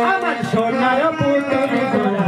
আমার সোনার পুতুল গোলা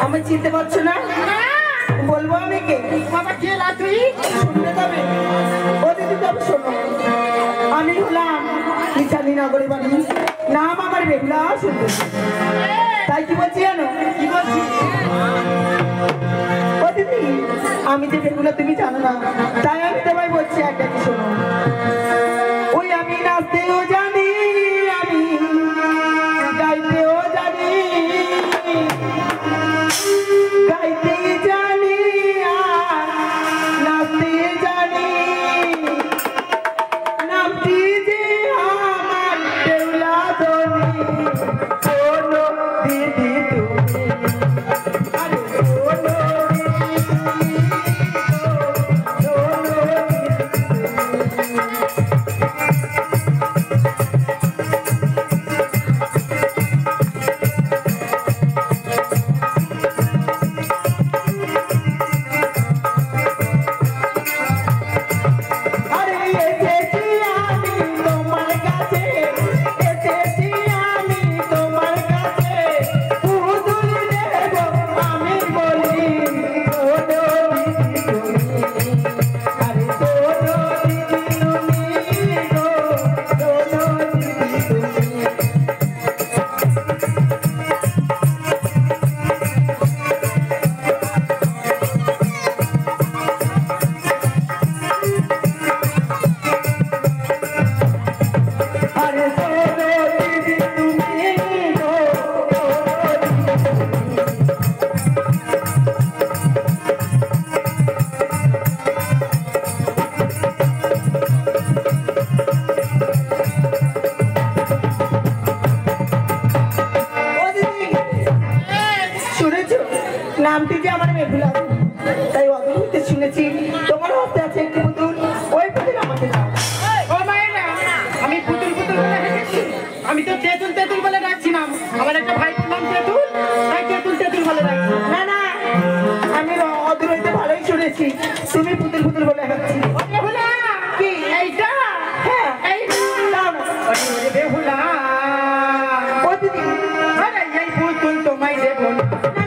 আমি চিনতে পারছো না বলবো আমি কে বাবা কে তুই শুনতে যাবে ও দিদি তবে শোনো আমি হলাম নিশানী নগরী বাড়ি নাম আমার বেহুলা শুনতে তাই কি বলছি জানো কি বলছি ও দিদি আমি যে বেহুলা তুমি জানো না তাই আমি তোমায় বলছি একটা কি শোনো ওই আমি নাচতেও জানি আমি গাইতেও জানি গাইতে জানি আর নাচতে জানি নামটি যে আমার বেহুলা ধনী শোনো দিদি তুমি আরে শোনো দিদি তুমি শোনো নামটি যে আমার বেহুলা তাই অদ্ভুত শুনেছি তোমার হাতে আছে একটি পুতুল ওই পুতুল আমাকে দাও ও মায়েরা আমি পুতুল পুতুল বলে হেঁটেছি আমি তো তেঁতুল তেঁতুল বলে ডাকছিলাম আমার একটা ভাই নাম তেঁতুল তাই তেঁতুল তেঁতুল বলে ডাকছি না না আমি অদূর হইতে ভালোই শুনেছি তুমি পুতুল পুতুল বলে হাঁটছি বেহুলা কি এইটা হ্যাঁ এইটা দাও না ওরে বেহুলা ও দিদি আরে এই পুতুল তোমায় দেবো না